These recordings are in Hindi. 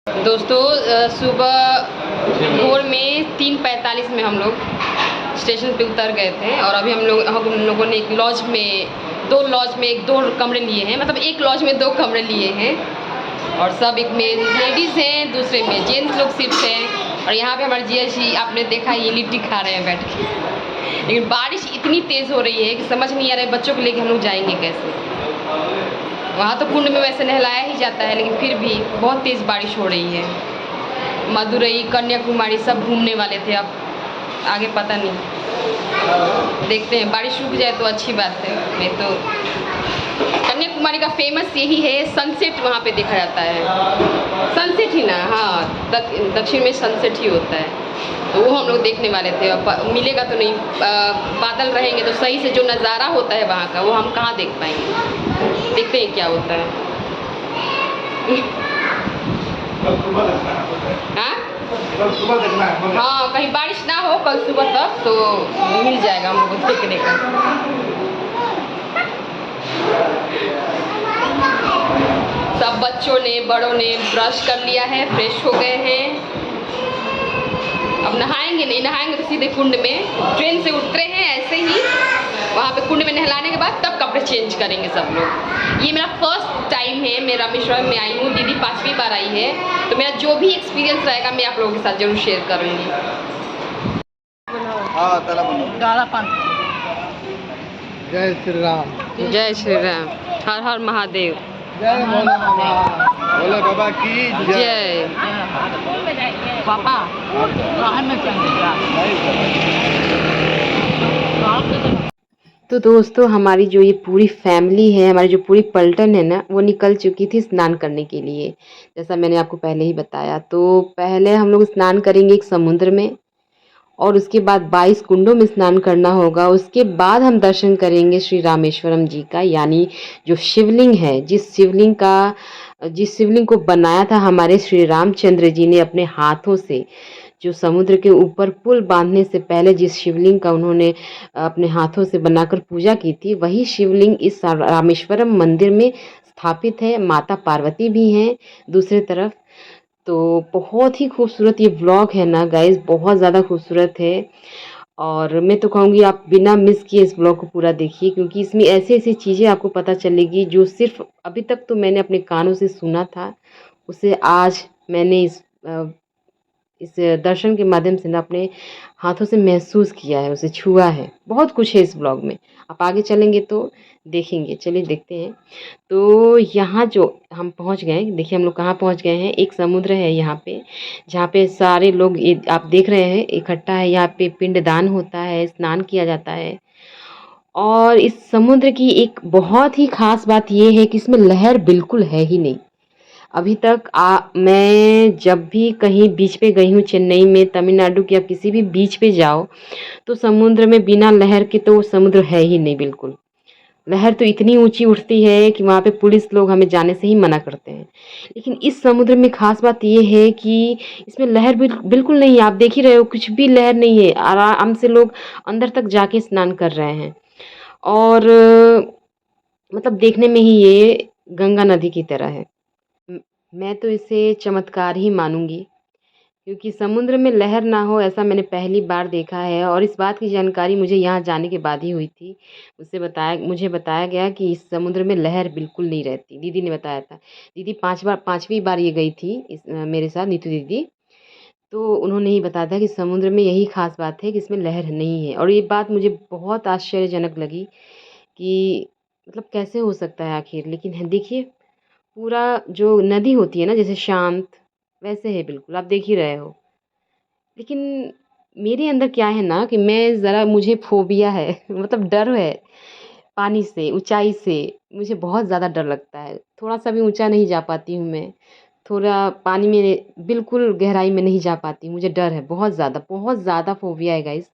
दोस्तों सुबह भोर में 3:45 में हम लोग स्टेशन पे उतर गए थे और अभी हम लोगों ने एक लॉज में दो कमरे लिए हैं। मतलब एक लॉज में 2 कमरे लिए हैं और सब एक में लेडीज़ हैं, दूसरे में जेंट्स लोग सिर्फ हैं। और यहाँ पे हमारे जिया जी आपने देखा ये लिट्टी खा रहे हैं बैठ के। लेकिन बारिश इतनी तेज़ हो रही है कि समझ नहीं आ रहा है बच्चों को लेके हम लोग जाएंगे कैसे। वहाँ तो कुंड में वैसे नहलाया ही जाता है, लेकिन फिर भी बहुत तेज़ बारिश हो रही है। मदुरई, कन्याकुमारी सब घूमने वाले थे, अब आगे पता नहीं, देखते हैं। बारिश रुक जाए तो अच्छी बात है, नहीं तो कन्याकुमारी का फेमस यही है, सनसेट वहाँ पे देखा जाता है। सनसेट ही ना, हाँ, दक्षिण में सनसेट ही होता है, तो वो हम लोग देखने वाले थे। मिलेगा तो नहीं, बादल रहेंगे तो सही से जो नज़ारा होता है वहाँ का वो हम कहाँ देख पाएंगे। देखते हैं क्या होता है। हाँ कल सुबह देखना है। हाँ, कहीं बारिश ना हो कल सुबह तक तो मिल जाएगा हम लोग को देखने का। सब बच्चों ने बड़ों ने ब्रश कर लिया है, फ्रेश हो गए हैं। अब नहाएंगे नहीं, नहाएंगे तो सीधे कुंड में। ट्रेन से उतरे हैं ऐसे ही, वहाँ पे कुंड में नहलाने के बाद तब कपड़े चेंज करेंगे सब लोग। ये मेरा फर्स्ट टाइम है, मैं रामेश्वरम में आई हूँ, दीदी 5वीं बार आई है, तो मेरा जो भी एक्सपीरियंस रहेगा मैं आप लोगों के साथ जरूर शेयर करूँगी। जय श्री राम। जय श्री राम। हर हर महादेव। जय भोले बाबा की जय। पापा तो दोस्तों हमारी जो ये पूरी फैमिली है, हमारी जो पूरी पलटन है ना, वो निकल चुकी थी स्नान करने के लिए। जैसा मैंने आपको पहले ही बताया, तो पहले हम लोग स्नान करेंगे एक समुद्र में और उसके बाद 22 कुंडों में स्नान करना होगा। उसके बाद हम दर्शन करेंगे श्री रामेश्वरम जी का, यानी जो शिवलिंग है, जिस शिवलिंग को बनाया था हमारे श्री रामचंद्र जी ने अपने हाथों से। जो समुद्र के ऊपर पुल बांधने से पहले जिस शिवलिंग का उन्होंने अपने हाथों से बनाकर पूजा की थी, वही शिवलिंग इस रामेश्वरम मंदिर में स्थापित है। माता पार्वती भी हैं दूसरे तरफ। तो बहुत ही खूबसूरत ये व्लॉग है ना गाइस, बहुत ज़्यादा खूबसूरत है। और मैं तो कहूँगी आप बिना मिस किए इस ब्लॉग को पूरा देखिए, क्योंकि इसमें ऐसी ऐसी चीज़ें आपको पता चलेगी जो सिर्फ अभी तक तो मैंने अपने कानों से सुना था, उसे आज मैंने इस दर्शन के माध्यम से ना अपने हाथों से महसूस किया है, उसे छुआ है। बहुत कुछ है इस ब्लॉग में, आप आगे चलेंगे तो देखेंगे। चलिए देखते हैं। तो यहाँ जो हम पहुँच गए, देखिए हम लोग कहाँ पहुँच गए हैं। एक समुद्र है यहाँ पे, जहाँ पे सारे लोग, ये आप देख रहे हैं, इकट्ठा है। यहाँ पे पिंडदान होता है, स्नान किया जाता है। और इस समुद्र की एक बहुत ही ख़ास बात ये है कि इसमें लहर बिल्कुल है ही नहीं। अभी तक मैं जब भी कहीं बीच पे गई हूँ, चेन्नई में, तमिलनाडु के, आप किसी भी बीच पे जाओ तो समुद्र में बिना लहर के तो समुद्र है ही नहीं बिल्कुल। लहर तो इतनी ऊंची उठती है कि वहाँ पे पुलिस लोग हमें जाने से ही मना करते हैं। लेकिन इस समुद्र में खास बात ये है कि इसमें लहर बिल्कुल नहीं है। आप देख ही रहे हो, कुछ भी लहर नहीं है। आराम से लोग अंदर तक जाके स्नान कर रहे हैं। और मतलब देखने में ही ये गंगा नदी की तरह है। म- मैं तो इसे चमत्कार ही मानूंगी, क्योंकि समुद्र में लहर ना हो ऐसा मैंने पहली बार देखा है। और इस बात की जानकारी मुझे यहाँ जाने के बाद ही हुई थी। मुझे बताया गया कि इस समुद्र में लहर बिल्कुल नहीं रहती। दीदी ने बताया था। दीदी 5वीं बार ये गई थी मेरे साथ, नीतू दीदी। तो उन्होंने ही बताया था कि समुद्र में यही खास बात है कि इसमें लहर नहीं है। और ये बात मुझे बहुत आश्चर्यजनक लगी कि मतलब कैसे हो सकता है आखिर। लेकिन देखिए, पूरा जो नदी होती है ना, जैसे शांत, वैसे है बिल्कुल, आप देख ही रहे हो। लेकिन मेरे अंदर क्या है ना कि मैं ज़रा, मुझे फ़ोबिया है मतलब डर है पानी से, ऊंचाई से। मुझे बहुत ज़्यादा डर लगता है। थोड़ा सा भी ऊंचा नहीं जा पाती हूँ मैं। थोड़ा पानी में बिल्कुल गहराई में नहीं जा पाती, मुझे डर है बहुत ज़्यादा फ़ोबिया है गाइस।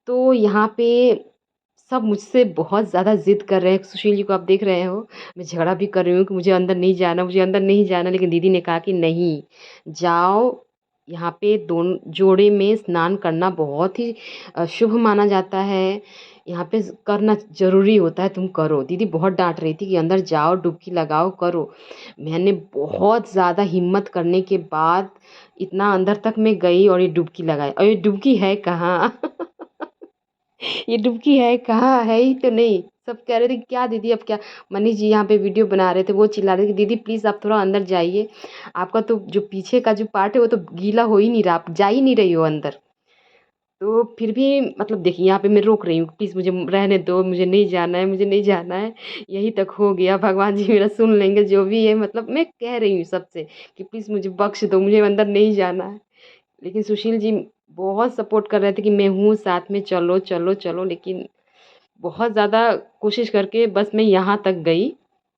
तो यहाँ पे सब मुझसे बहुत ज़्यादा ज़िद कर रहे हैं। सुशील जी को आप देख रहे हो, मैं झगड़ा भी कर रही हूँ कि मुझे अंदर नहीं जाना, मुझे अंदर नहीं जाना। लेकिन दीदी ने कहा कि नहीं, जाओ। यहाँ पे दोनों जोड़े में स्नान करना बहुत ही शुभ माना जाता है। यहाँ पे करना ज़रूरी होता है, तुम करो। दीदी बहुत डांट रही थी कि अंदर जाओ, डुबकी लगाओ, करो। मैंने बहुत ज़्यादा हिम्मत करने के बाद इतना अंदर तक मैं गई और ये डुबकी लगाई, और ये डुबकी है कहाँ? ये डुबकी है कहाँ? है ही तो नहीं। सब कह रहे थे क्या दीदी अब क्या। मनीष जी यहाँ पे वीडियो बना रहे थे, वो चिल्ला रहे थे कि दीदी प्लीज़ आप थोड़ा अंदर जाइए, आपका तो जो पीछे का जो पार्ट है वो तो गीला हो ही नहीं रहा, आप जा ही नहीं रही हो अंदर। तो फिर भी मतलब देखिए यहाँ पे मैं रोक रही हूँ, प्लीज़ मुझे रहने दो, मुझे नहीं जाना है, मुझे नहीं जाना है। यहीं तक हो गया, भगवान जी मेरा सुन लेंगे जो भी है, मतलब मैं कह रही हूँ सबसे कि प्लीज़ मुझे बख्श दो, मुझे अंदर नहीं जाना है। लेकिन सुशील जी बहुत सपोर्ट कर रहे थे कि मैं हूँ साथ में, चलो, चलो, चलो, लेकिन बहुत ज़्यादा कोशिश करके बस मैं यहाँ तक गई,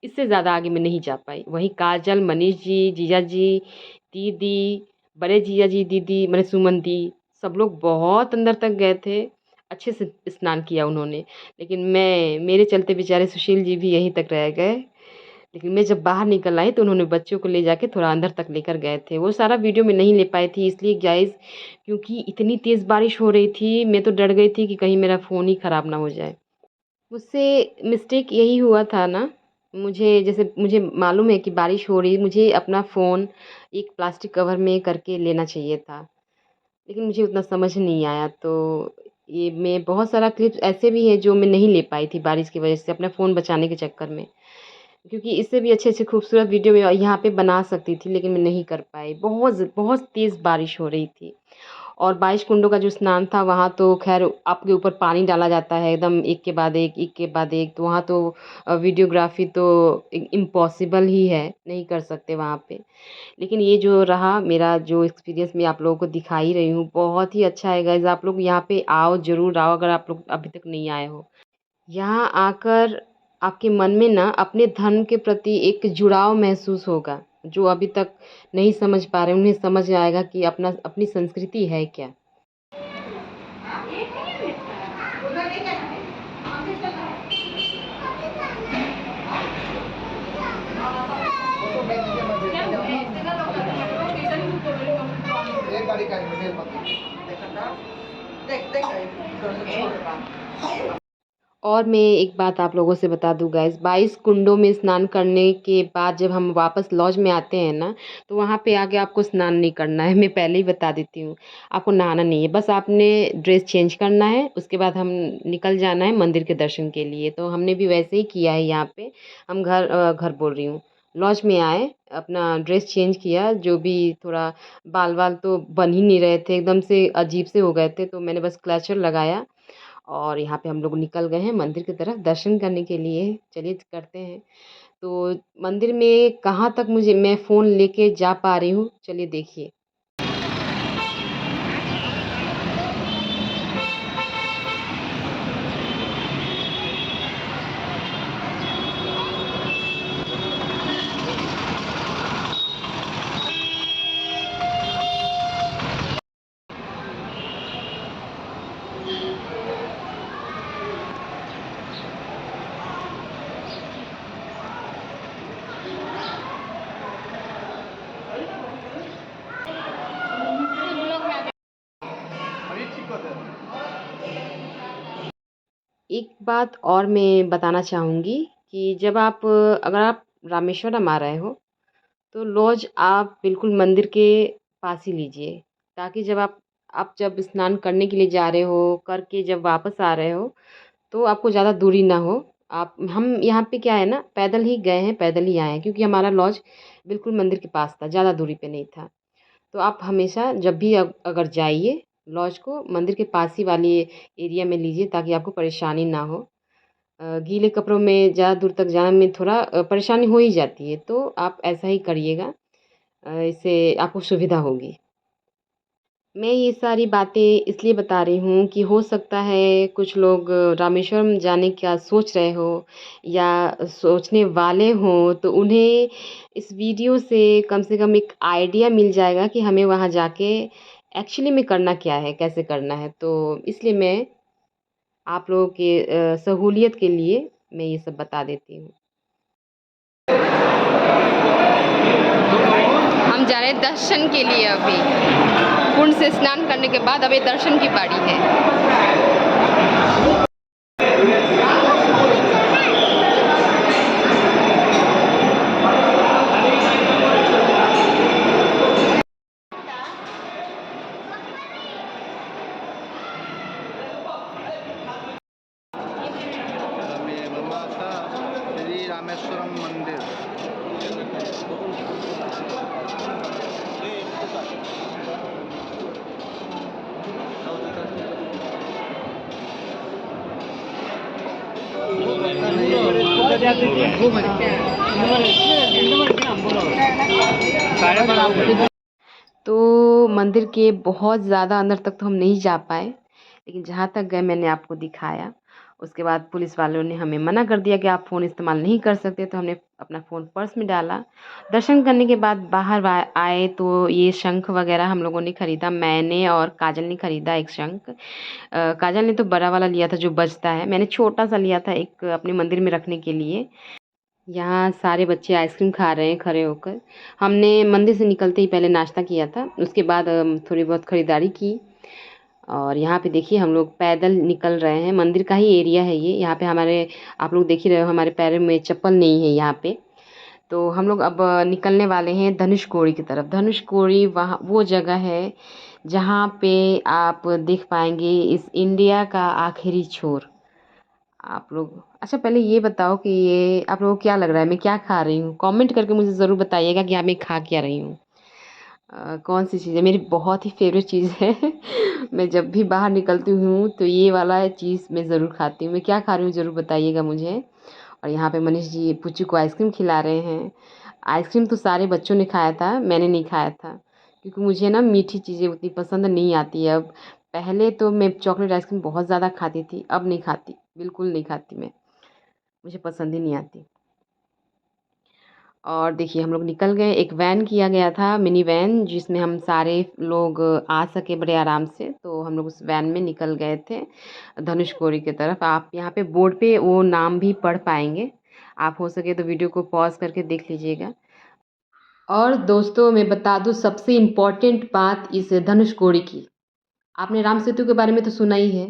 इससे ज़्यादा आगे मैं नहीं जा पाई। वहीं काजल, मनीष जी, जीजा जी, दीदी, बड़े जीजा जी, दीदी माने सुमन दी, सब लोग बहुत अंदर तक गए थे, अच्छे से स्नान किया उन्होंने। लेकिन मेरे चलते बेचारे सुशील जी भी यहीं तक रह गए। लेकिन मैं जब बाहर निकल आई तो उन्होंने बच्चों को ले जाके थोड़ा अंदर तक लेकर गए थे। वो सारा वीडियो मैं नहीं ले पाई थी इसलिए गाइज़, क्योंकि इतनी तेज़ बारिश हो रही थी, मैं तो डर गई थी कि कहीं मेरा फ़ोन ही ख़राब ना हो जाए। मुझसे मिस्टेक यही हुआ था ना, मुझे जैसे मुझे मालूम है कि बारिश हो रही है, मुझे अपना फ़ोन एक प्लास्टिक कवर में करके लेना चाहिए था। लेकिन मुझे उतना समझ नहीं आया, तो ये मैं बहुत सारा क्लिप्स ऐसे भी हैं जो मैं नहीं ले पाई थी बारिश की वज़ह से अपना फ़ोन बचाने के चक्कर में। क्योंकि इससे भी अच्छे-अच्छे खूबसूरत वीडियो मैं यहाँ पे बना सकती थी, लेकिन मैं नहीं कर पाई। बहुत तेज़ बारिश हो रही थी। और 22 कुंडों का जो स्नान था वहाँ तो ख़ैर आपके ऊपर पानी डाला जाता है एकदम एक के बाद एक, तो वहाँ तो वीडियोग्राफ़ी तो इम्पॉसिबल ही है, नहीं कर सकते वहाँ पे। लेकिन ये जो रहा मेरा जो एक्सपीरियंस मैं आप लोगों को दिखा ही रही हूँ, बहुत ही अच्छा है गाइज़। आप लोग यहाँ पे आओ, ज़रूर आओ अगर आप लोग अभी तक नहीं आए हो। यहाँ आकर आपके मन में ना अपने धर्म के प्रति एक जुड़ाव महसूस होगा। जो अभी तक नहीं समझ पा रहे, उन्हें समझ आएगा कि अपनी संस्कृति है क्या। एक गाड़ी का है, और मैं एक बात आप लोगों से बता दूँ गाइज़, 22 कुंडों में स्नान करने के बाद जब हम वापस लॉज में आते हैं ना, तो वहाँ पे आके आपको स्नान नहीं करना है, मैं पहले ही बता देती हूँ। आपको नहाना नहीं है, बस आपने ड्रेस चेंज करना है, उसके बाद हम निकल जाना है मंदिर के दर्शन के लिए। तो हमने भी वैसे ही किया है यहाँ पे। हम घर बोल रही हूँ, लॉज में आए, अपना ड्रेस चेंज किया, जो भी थोड़ा बाल-वाल तो बन ही नहीं रहे थे, एकदम से अजीब से हो गए थे, तो मैंने बस क्लचर लगाया और यहाँ पे हम लोग निकल गए हैं मंदिर की तरफ दर्शन करने के लिए। चलिए करते हैं। तो मंदिर में कहाँ तक मैं फ़ोन लेके जा पा रही हूँ, चलिए देखिए। अभी ठीक होता है। एक बात और मैं बताना चाहूँगी कि जब आप अगर आप रामेश्वरम आ रहे हो, तो लॉज आप बिल्कुल मंदिर के पास ही लीजिए, ताकि जब स्नान करने के लिए जा रहे हो, करके जब वापस आ रहे हो, तो आपको ज़्यादा दूरी ना हो। आप हम यहाँ पे क्या है ना, पैदल ही गए हैं, पैदल ही आए हैं, क्योंकि हमारा लॉज बिल्कुल मंदिर के पास था, ज़्यादा दूरी पे नहीं था। तो आप हमेशा जब भी अगर जाइए, लॉज को मंदिर के पास ही वाली एरिया में लीजिए, ताकि आपको परेशानी ना हो। गीले कपड़ों में ज़्यादा दूर तक जाने में थोड़ा परेशानी हो ही जाती है, तो आप ऐसा ही करिएगा। इससे आपको सुविधा होगी। मैं ये सारी बातें इसलिए बता रही हूँ कि हो सकता है कुछ लोग रामेश्वरम जाने का सोच रहे हो या सोचने वाले हों, तो उन्हें इस वीडियो से कम एक आइडिया मिल जाएगा कि हमें वहाँ जाके एक्चुअली में करना क्या है, कैसे करना है। तो इसलिए मैं आप लोगों के सहूलियत के लिए मैं ये सब बता देती हूँ। हम जा रहे हैं दर्शन के लिए अभी। कुंड से स्नान करने के बाद अभी दर्शन की बारी है। तो मंदिर के बहुत ज़्यादा अंदर तक तो हम नहीं जा पाए, लेकिन जहाँ तक गए मैंने आपको दिखाया। उसके बाद पुलिस वालों ने हमें मना कर दिया कि आप फ़ोन इस्तेमाल नहीं कर सकते, तो हमने अपना फ़ोन पर्स में डाला। दर्शन करने के बाद बाहर आए तो ये शंख वगैरह हम लोगों ने ख़रीदा, मैंने और काजल ने ख़रीदा एक शंख। काजल ने तो बड़ा वाला लिया था जो बजता है, मैंने छोटा सा लिया था एक अपने मंदिर में रखने के लिए। यहाँ सारे बच्चे आइसक्रीम खा रहे हैं खड़े होकर। हमने मंदिर से निकलते ही पहले नाश्ता किया था, उसके बाद थोड़ी बहुत ख़रीदारी की। और यहाँ पे देखिए हम लोग पैदल निकल रहे हैं, मंदिर का ही एरिया है ये। यहाँ पे हमारे, आप लोग देख ही रहे हो, हमारे पैरों में चप्पल नहीं है यहाँ पे। तो हम लोग अब निकलने वाले हैं धनुषकोडी की तरफ। धनुषकोडी वहाँ वो जगह है जहाँ पे आप देख पाएंगे इस इंडिया का आखिरी छोर। आप लोग अच्छा पहले ये बताओ कि ये आप लोगों को क्या लग रहा है, मैं क्या खा रही हूँ? कमेंट करके मुझे ज़रूर बताइएगा कि आप मैं खा क्या रही हूँ। कौन सी चीज़ है, मेरी बहुत ही फेवरेट चीज़ है। मैं जब भी बाहर निकलती हूँ तो ये वाला चीज़ मैं ज़रूर खाती हूँ। मैं क्या खा रही हूँ ज़रूर बताइएगा मुझे। और यहाँ पे मनीष जी पुच्चू को आइसक्रीम खिला रहे हैं। आइसक्रीम तो सारे बच्चों ने खाया था, मैंने नहीं खाया था क्योंकि मुझे ना मीठी चीज़ें उतनी पसंद नहीं आती है अब। पहले तो मैं चॉकलेट आइसक्रीम बहुत ज़्यादा खाती थी, अब नहीं खाती, बिल्कुल नहीं खाती मैं, मुझे पसंद ही नहीं आती। और देखिए हम लोग निकल गए, एक वैन किया गया था, मिनी वैन, जिसमें हम सारे लोग आ सके बड़े आराम से। तो हम लोग उस वैन में निकल गए थे धनुषकोडी की तरफ। आप यहाँ पे बोर्ड पे वो नाम भी पढ़ पाएंगे, आप हो सके तो वीडियो को पॉज करके देख लीजिएगा। और दोस्तों मैं बता दूँ सबसे इम्पॉर्टेंट बात इस धनुषकोडी की, आपने राम सेतु के बारे में तो सुना ही है।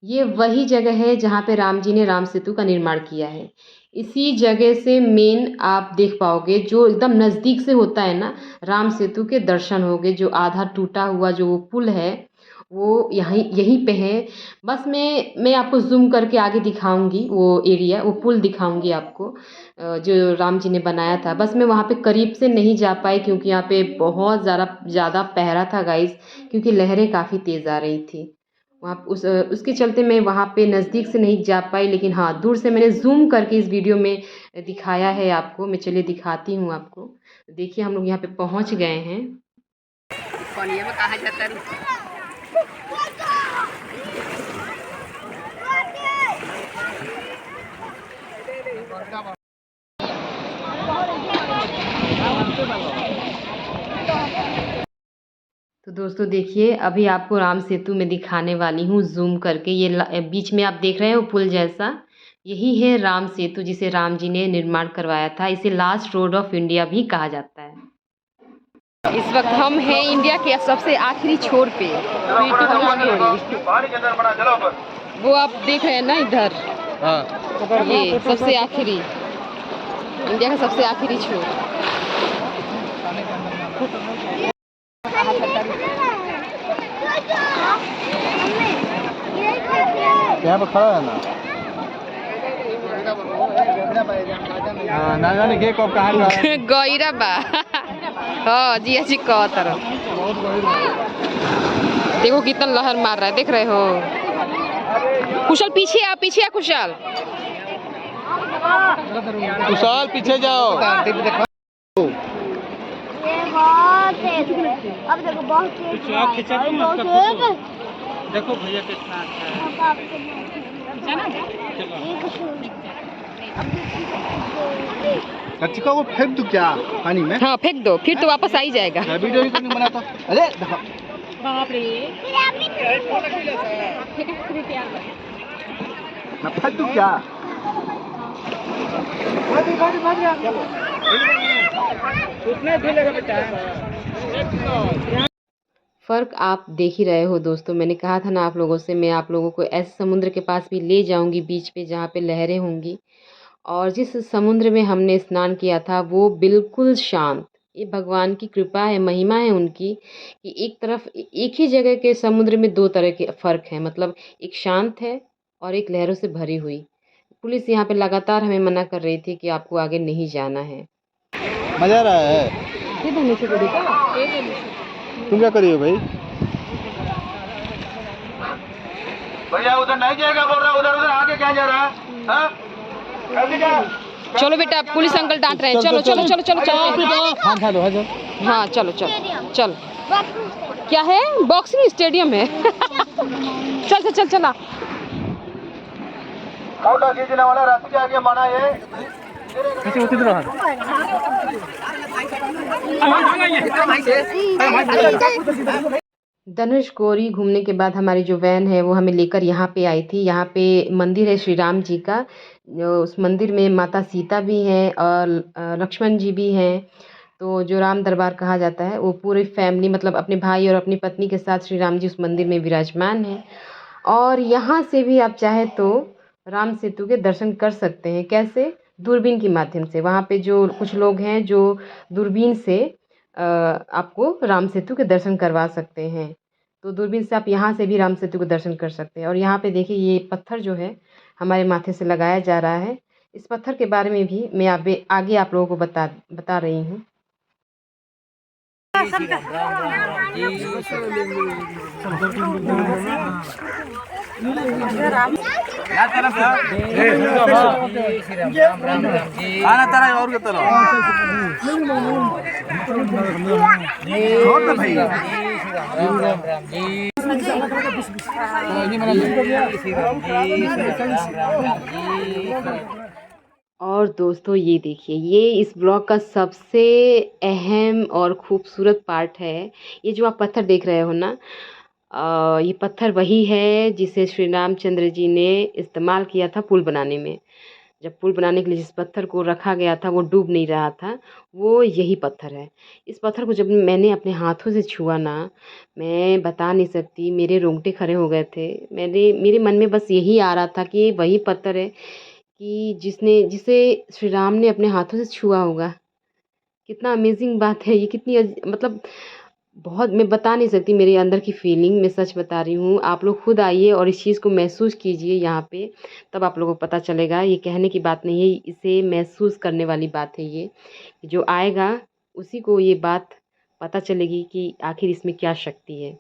ये वही जगह है जहाँ पे राम जी ने राम सेतु का निर्माण किया है। इसी जगह से मेन आप देख पाओगे, जो एकदम नज़दीक से होता है ना, राम सेतु के दर्शन होंगे। जो आधा टूटा हुआ जो वो पुल है वो यहीं पे है। बस मैं आपको जूम करके आगे दिखाऊंगी वो एरिया, वो पुल दिखाऊंगी आपको जो राम जी ने बनाया था। बस मैं वहाँ पे करीब से नहीं जा पाई क्योंकि यहाँ पे बहुत ज़्यादा पहरा था गाइस, क्योंकि लहरें काफ़ी तेज़ आ रही थी वहाँ उसके चलते मैं वहाँ पे नज़दीक से नहीं जा पाई। लेकिन हाँ, दूर से मैंने जूम करके इस वीडियो में दिखाया है आपको। मैं चलिए दिखाती हूँ आपको। देखिए हम लोग यहाँ पे पहुँच गए हैं। पानी में कहा जाता है। तो दोस्तों देखिए अभी आपको राम सेतु में दिखाने वाली हूँ जूम करके। ये बीच में आप देख रहे हो पुल जैसा, यही है राम सेतु जिसे राम जी ने निर्माण करवाया था। इसे लास्ट रोड ऑफ इंडिया भी कहा जाता है। इस वक्त हम हैं इंडिया के सबसे आखिरी छोर पे, वो आप देख रहे हैं ना इधर, ये सबसे आखिरी, इंडिया का सबसे आखिरी छोर। यहाँ पर खड़ा है ना जाने के कब कहाँ गईरा बा। हाँ जी अच्छी कह तरह देखो कितना लहर मार रहा है, देख रहे हो। कुशल पीछे आ, पीछे आ कुशल। कुशाल पीछे जाओ। बहुत तेज है, अब देखो बहुत तेज है। देखो भैया कितना अच्छा है। वो फेंक दो क्या पानी में? हाँ फेंक दो, फिर तो वापस आ ही जाएगा। वीडियो नहीं बनाता। अरे देखो बाप रे ना फेंक दो क्या? कितने धुलेगा बेटा? फ़र्क आप देख ही रहे हो दोस्तों। मैंने कहा था ना आप लोगों से, मैं आप लोगों को ऐसे समुद्र के पास भी ले जाऊंगी, बीच पे जहाँ पे लहरें होंगी। और जिस समुद्र में हमने स्नान किया था वो बिल्कुल शांत। ये भगवान की कृपा है, महिमा है उनकी कि एक तरफ एक ही जगह के समुद्र में दो तरह के फ़र्क है। मतलब एक शांत है और एक लहरों से भरी हुई। पुलिस यहाँ पे लगातार हमें मना कर रही थी कि आपको आगे नहीं जाना है। मजा आ रहा है। तुम क्या करिए भाई? भैया उधर नहीं जाएगा बोल रहा, उधर उधर आगे क्या जा रहा है? हाँ? कैसे क्या? चलो बेटा, पुलिस अंकल डांट रहे हैं। चलो चलो चलो चलो चलो। हाँ हेलो हेलो हाँ चलो चलो चलो। क्या है? बॉक्सिंग स्टेडियम है। चल चल चल चला। खींचने वाला रास्ते के आगे माना है। धनुषकोडी घूमने के बाद हमारी जो वैन है वो हमें लेकर यहाँ पे आई थी। यहाँ पे मंदिर है श्री राम जी का। जो उस मंदिर में माता सीता भी हैं और लक्ष्मण जी भी हैं। तो जो राम दरबार कहा जाता है, वो पूरी फैमिली मतलब अपने भाई और अपनी पत्नी के साथ श्री राम जी उस मंदिर में विराजमान हैं। और यहाँ से भी आप चाहे तो राम सेतु के दर्शन कर सकते हैं। कैसे? दूरबीन के माध्यम से। वहाँ पे जो कुछ लोग हैं जो दूरबीन से आपको राम सेतु के दर्शन करवा सकते हैं। तो दूरबीन से आप यहाँ से भी राम सेतु के दर्शन कर सकते हैं। और यहाँ पे देखिए, ये पत्थर जो है हमारे माथे से लगाया जा रहा है। इस पत्थर के बारे में भी मैं आगे आप लोगों को बता रही हूँ। आना तारा और के तरह छोड़ भाई। और दोस्तों ये देखिए, ये इस ब्लॉग का सबसे अहम और ख़ूबसूरत पार्ट है। ये जो आप पत्थर देख रहे हो ना, ये पत्थर वही है जिसे श्री रामचंद्र जी ने इस्तेमाल किया था पुल बनाने में। जब पुल बनाने के लिए जिस पत्थर को रखा गया था वो डूब नहीं रहा था, वो यही पत्थर है। इस पत्थर को जब मैंने अपने हाथों से छुआ ना, मैं बता नहीं सकती, मेरे रोंगटे खड़े हो गए थे। मेरे मन में बस यही आ रहा था कि ये वही पत्थर है कि जिसे श्री राम ने अपने हाथों से छुआ होगा। कितना अमेजिंग बात है ये, कितनी मतलब बहुत, मैं बता नहीं सकती मेरे अंदर की फीलिंग। मैं सच बता रही हूँ। आप लोग खुद आइए और इस चीज़ को महसूस कीजिए यहाँ पे, तब आप लोगों को पता चलेगा। ये कहने की बात नहीं है, इसे महसूस करने वाली बात है। ये जो आएगा उसी को ये बात पता चलेगी कि आखिर इसमें क्या शक्ति है।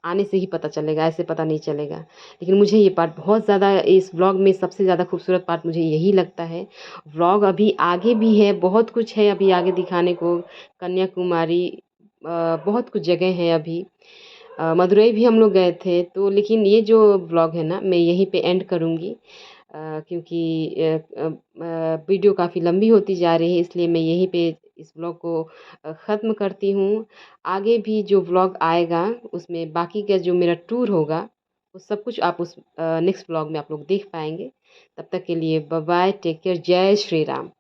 आने से ही पता चलेगा, ऐसे पता नहीं चलेगा। लेकिन मुझे ये पार्ट बहुत ज़्यादा, इस व्लॉग में सबसे ज़्यादा खूबसूरत पार्ट मुझे यही लगता है। व्लॉग अभी आगे भी है, बहुत कुछ है अभी आगे दिखाने को। कन्याकुमारी, बहुत कुछ जगह है अभी। मदुरई भी हम लोग गए थे। तो लेकिन ये जो व्लॉग है ना, मैं यहीं पे एंड करूँगी क्योंकि वीडियो काफ़ी लंबी होती जा रही है, इसलिए मैं यहीं पे इस व्लॉग को ख़त्म करती हूँ। आगे भी जो व्लॉग आएगा उसमें बाकी का जो मेरा टूर होगा वो सब कुछ आप उस नेक्स्ट व्लॉग में आप लोग देख पाएंगे। तब तक के लिए बाय बाय, टेक केयर, जय श्री राम।